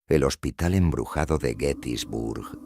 El hospital embrujado de Gettysburg.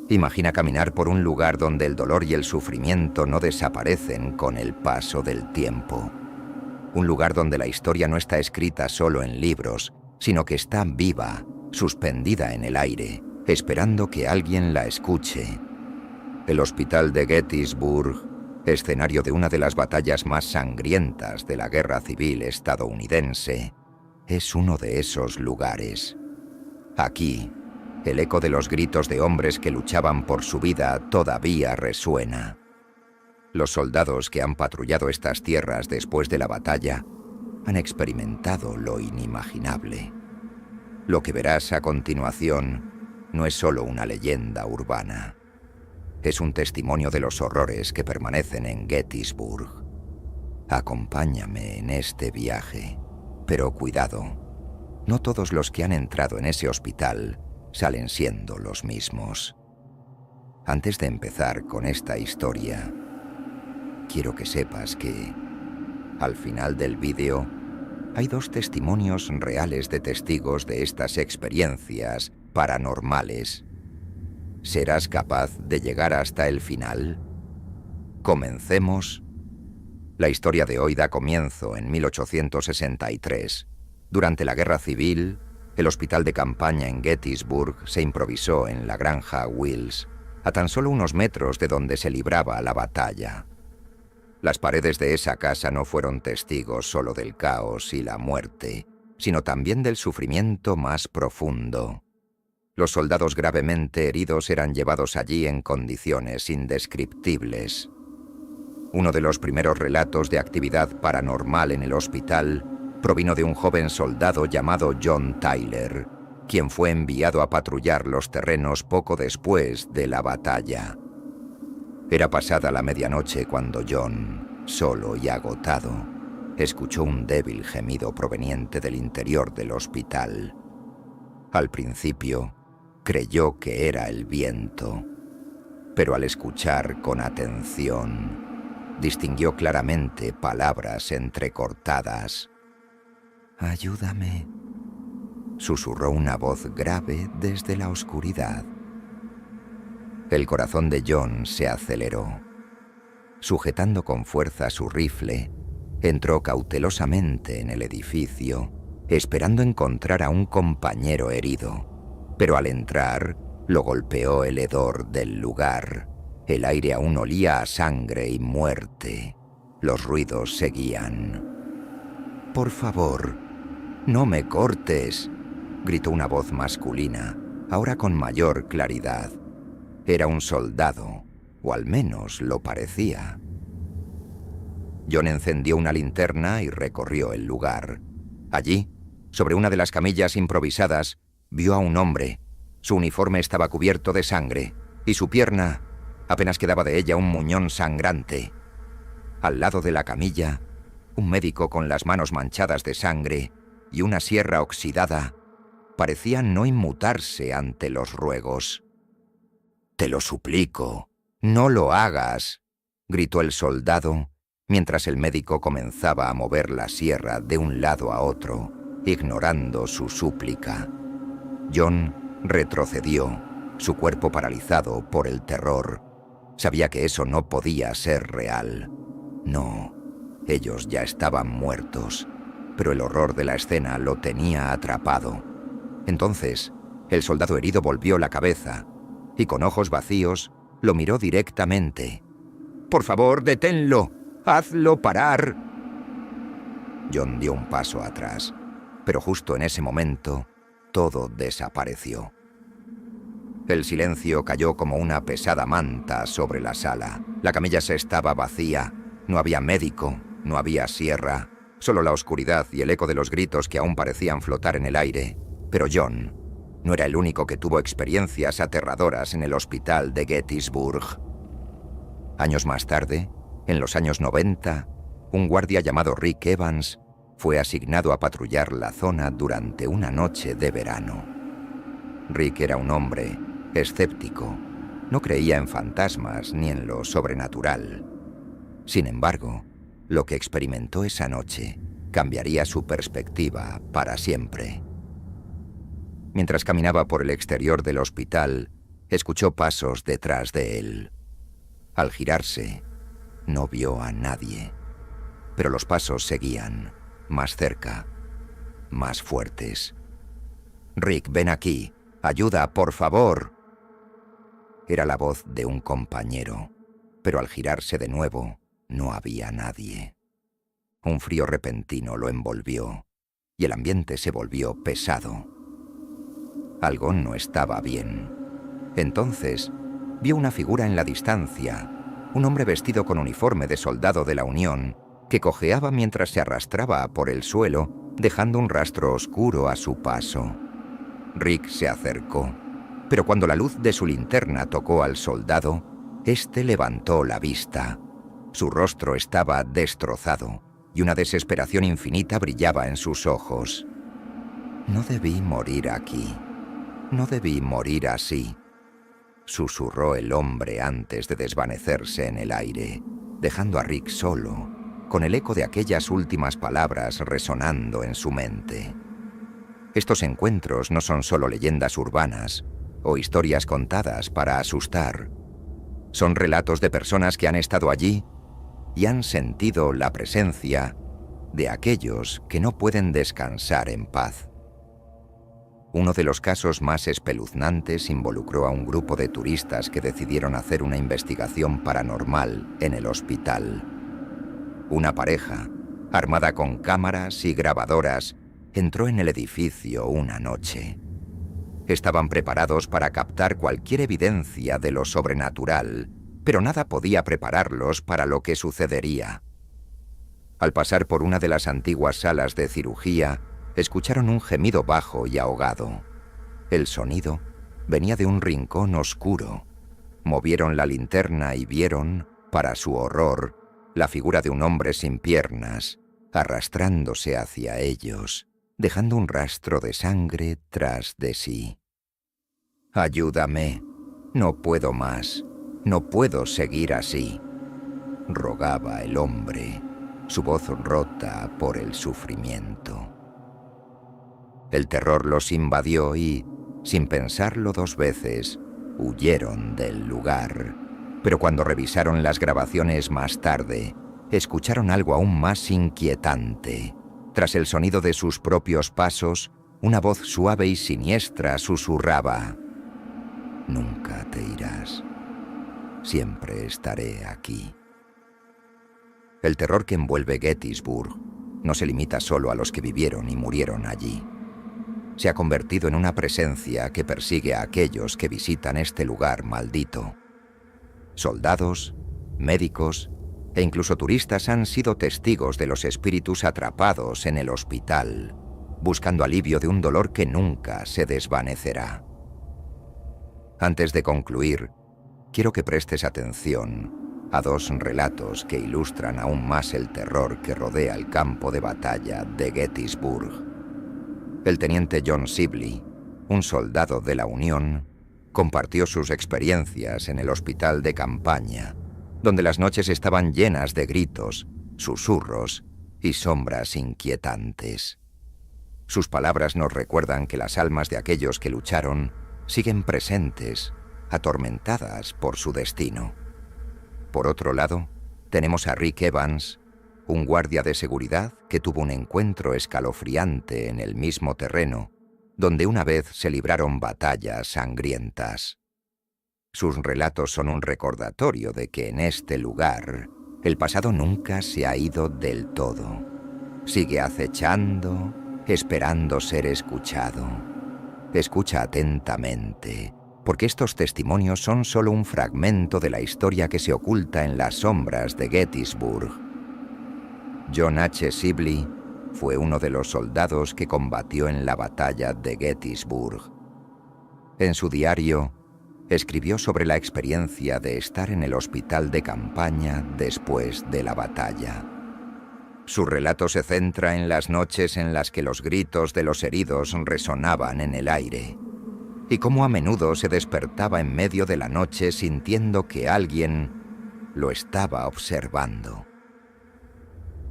Imagina caminar por un lugar donde el dolor y el sufrimiento no desaparecen con el paso del tiempo. Un lugar donde la historia no está escrita solo en libros, sino que está viva, suspendida en el aire, esperando que alguien la escuche. El hospital de Gettysburg, escenario de una de las batallas más sangrientas de la Guerra Civil estadounidense, es uno de esos lugares. Aquí, el eco de los gritos de hombres que luchaban por su vida todavía resuena. Los soldados que han patrullado estas tierras después de la batalla han experimentado lo inimaginable. Lo que verás a continuación no es solo una leyenda urbana. Es un testimonio de los horrores que permanecen en Gettysburg. Acompáñame en este viaje, pero cuidado. No todos los que han entrado en ese hospital salen siendo los mismos. Antes de empezar con esta historia, quiero que sepas que, al final del vídeo, hay 2 testimonios reales de testigos de estas experiencias paranormales. ¿Serás capaz de llegar hasta el final? Comencemos. La historia de hoy da comienzo en 1863. Durante la Guerra Civil, el hospital de campaña en Gettysburg se improvisó en la granja Wills, a tan solo unos metros de donde se libraba la batalla. Las paredes de esa casa no fueron testigos solo del caos y la muerte, sino también del sufrimiento más profundo. Los soldados gravemente heridos eran llevados allí en condiciones indescriptibles. Uno de los primeros relatos de actividad paranormal en el hospital provino de un joven soldado llamado John Tyler, quien fue enviado a patrullar los terrenos poco después de la batalla. Era pasada la medianoche cuando John, solo y agotado, escuchó un débil gemido proveniente del interior del hospital. Al principio, creyó que era el viento, pero al escuchar con atención, distinguió claramente palabras entrecortadas. «Ayúdame», susurró una voz grave desde la oscuridad. El corazón de John se aceleró. Sujetando con fuerza su rifle, entró cautelosamente en el edificio, esperando encontrar a un compañero herido. Pero al entrar, lo golpeó el hedor del lugar. El aire aún olía a sangre y muerte. Los ruidos seguían. «Por favor, no me cortes», gritó una voz masculina, ahora con mayor claridad. Era un soldado, o al menos lo parecía. John encendió una linterna y recorrió el lugar. Allí, sobre una de las camillas improvisadas, vio a un hombre. Su uniforme estaba cubierto de sangre, y su pierna, apenas quedaba de ella un muñón sangrante. Al lado de la camilla, un médico con las manos manchadas de sangre y una sierra oxidada parecían no inmutarse ante los ruegos. «Te lo suplico, no lo hagas», gritó el soldado, mientras el médico comenzaba a mover la sierra de un lado a otro, ignorando su súplica. John retrocedió, su cuerpo paralizado por el terror. Sabía que eso no podía ser real. No, ellos ya estaban muertos, pero el horror de la escena lo tenía atrapado. Entonces, el soldado herido volvió la cabeza y con ojos vacíos lo miró directamente. «Por favor, deténlo. Hazlo parar». John dio un paso atrás, pero justo en ese momento, todo desapareció. El silencio cayó como una pesada manta sobre la sala. La camilla se estaba vacía. No había médico, no había sierra, solo la oscuridad y el eco de los gritos que aún parecían flotar en el aire. Pero John no era el único que tuvo experiencias aterradoras en el hospital de Gettysburg. Años más tarde, en los años 90, un guardia llamado Rick Evans fue asignado a patrullar la zona durante una noche de verano. Rick era un hombre escéptico. No creía en fantasmas ni en lo sobrenatural. Sin embargo, lo que experimentó esa noche cambiaría su perspectiva para siempre. Mientras caminaba por el exterior del hospital, escuchó pasos detrás de él. Al girarse, no vio a nadie, pero los pasos seguían, más cerca, más fuertes. «Rick, ven aquí. Ayuda, por favor». Era la voz de un compañero, pero al girarse de nuevo, no había nadie. Un frío repentino lo envolvió, y el ambiente se volvió pesado. Algo no estaba bien. Entonces, vio una figura en la distancia, un hombre vestido con uniforme de soldado de la Unión, que cojeaba mientras se arrastraba por el suelo, dejando un rastro oscuro a su paso. Rick se acercó, pero cuando la luz de su linterna tocó al soldado, éste levantó la vista. Su rostro estaba destrozado, y una desesperación infinita brillaba en sus ojos. «No debí morir aquí. No debí morir así», susurró el hombre antes de desvanecerse en el aire, dejando a Rick solo, con el eco de aquellas últimas palabras resonando en su mente. Estos encuentros no son solo leyendas urbanas o historias contadas para asustar. Son relatos de personas que han estado allí y han sentido la presencia de aquellos que no pueden descansar en paz. Uno de los casos más espeluznantes involucró a un grupo de turistas que decidieron hacer una investigación paranormal en el hospital. Una pareja, armada con cámaras y grabadoras, entró en el edificio una noche. Estaban preparados para captar cualquier evidencia de lo sobrenatural, pero nada podía prepararlos para lo que sucedería. Al pasar por una de las antiguas salas de cirugía, escucharon un gemido bajo y ahogado. El sonido venía de un rincón oscuro. Movieron la linterna y vieron, para su horror, la figura de un hombre sin piernas, arrastrándose hacia ellos, dejando un rastro de sangre tras de sí. «Ayúdame. No puedo más. No puedo seguir así», rogaba el hombre, su voz rota por el sufrimiento. El terror los invadió y, sin pensarlo dos veces, huyeron del lugar. Pero cuando revisaron las grabaciones más tarde, escucharon algo aún más inquietante. Tras el sonido de sus propios pasos, una voz suave y siniestra susurraba: «Nunca te irás. Siempre estaré aquí». El terror que envuelve Gettysburg no se limita solo a los que vivieron y murieron allí. Se ha convertido en una presencia que persigue a aquellos que visitan este lugar maldito. Soldados, médicos e incluso turistas han sido testigos de los espíritus atrapados en el hospital, buscando alivio de un dolor que nunca se desvanecerá. Antes de concluir, quiero que prestes atención a dos relatos que ilustran aún más el terror que rodea el campo de batalla de Gettysburg. El teniente John Sibley, un soldado de la Unión, compartió sus experiencias en el hospital de campaña, donde las noches estaban llenas de gritos, susurros y sombras inquietantes. Sus palabras nos recuerdan que las almas de aquellos que lucharon siguen presentes, atormentadas por su destino. Por otro lado, tenemos a Rick Evans, un guardia de seguridad que tuvo un encuentro escalofriante en el mismo terreno, donde una vez se libraron batallas sangrientas. Sus relatos son un recordatorio de que en este lugar el pasado nunca se ha ido del todo. Sigue acechando, esperando ser escuchado. Escucha atentamente, porque estos testimonios son solo un fragmento de la historia que se oculta en las sombras de Gettysburg. John H. Sibley fue uno de los soldados que combatió en la batalla de Gettysburg. En su diario, escribió sobre la experiencia de estar en el hospital de campaña después de la batalla. Su relato se centra en las noches en las que los gritos de los heridos resonaban en el aire, y cómo a menudo se despertaba en medio de la noche sintiendo que alguien lo estaba observando.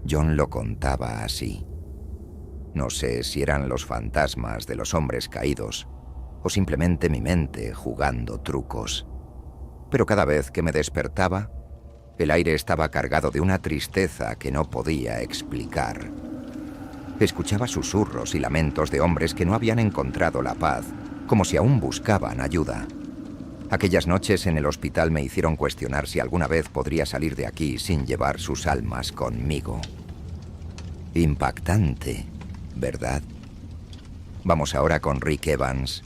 John lo contaba así. No sé si eran los fantasmas de los hombres caídos o simplemente mi mente jugando trucos. Pero cada vez que me despertaba, el aire estaba cargado de una tristeza que no podía explicar. Escuchaba susurros y lamentos de hombres que no habían encontrado la paz, como si aún buscaban ayuda. Aquellas noches en el hospital me hicieron cuestionar si alguna vez podría salir de aquí sin llevar sus almas conmigo. Impactante, ¿verdad? Vamos ahora con Rick Evans.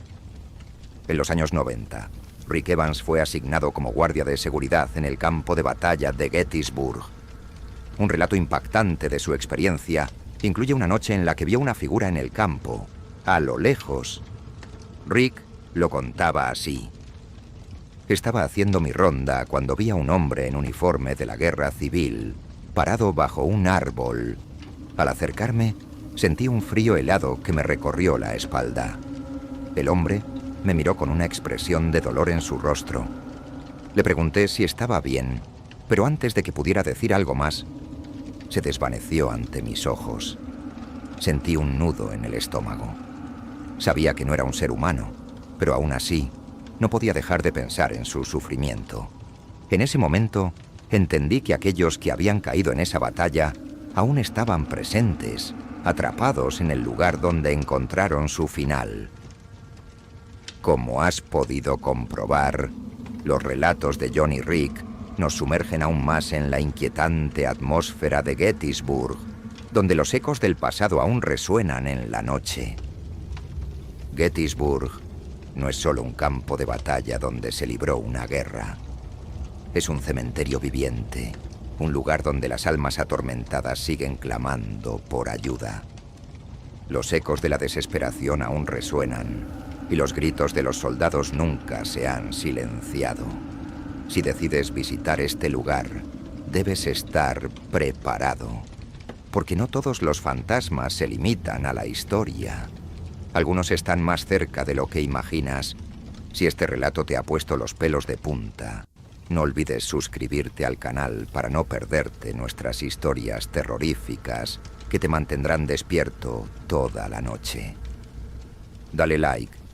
En los años 90, Rick Evans fue asignado como guardia de seguridad en el campo de batalla de Gettysburg. Un relato impactante de su experiencia incluye una noche en la que vio una figura en el campo, a lo lejos. Rick lo contaba así. Estaba haciendo mi ronda cuando vi a un hombre en uniforme de la guerra civil, parado bajo un árbol. Al acercarme, sentí un frío helado que me recorrió la espalda. El hombre me miró con una expresión de dolor en su rostro. Le pregunté si estaba bien, pero antes de que pudiera decir algo más, se desvaneció ante mis ojos. Sentí un nudo en el estómago. Sabía que no era un ser humano, pero aún así, no podía dejar de pensar en su sufrimiento. En ese momento, entendí que aquellos que habían caído en esa batalla aún estaban presentes, atrapados en el lugar donde encontraron su final. Como has podido comprobar, los relatos de John y Rick nos sumergen aún más en la inquietante atmósfera de Gettysburg, donde los ecos del pasado aún resuenan en la noche. Gettysburg no es solo un campo de batalla donde se libró una guerra. Es un cementerio viviente, un lugar donde las almas atormentadas siguen clamando por ayuda. Los ecos de la desesperación aún resuenan, y los gritos de los soldados nunca se han silenciado. Si decides visitar este lugar, debes estar preparado, porque no todos los fantasmas se limitan a la historia. Algunos están más cerca de lo que imaginas. Si este relato te ha puesto los pelos de punta, no olvides suscribirte al canal para no perderte nuestras historias terroríficas que te mantendrán despierto toda la noche. Dale like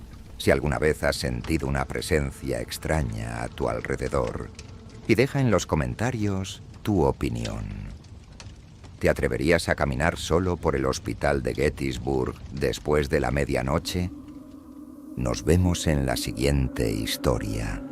si alguna vez has sentido una presencia extraña a tu alrededor y deja en los comentarios tu opinión. ¿Te atreverías a caminar solo por el hospital de Gettysburg después de la medianoche? Nos vemos en la siguiente historia.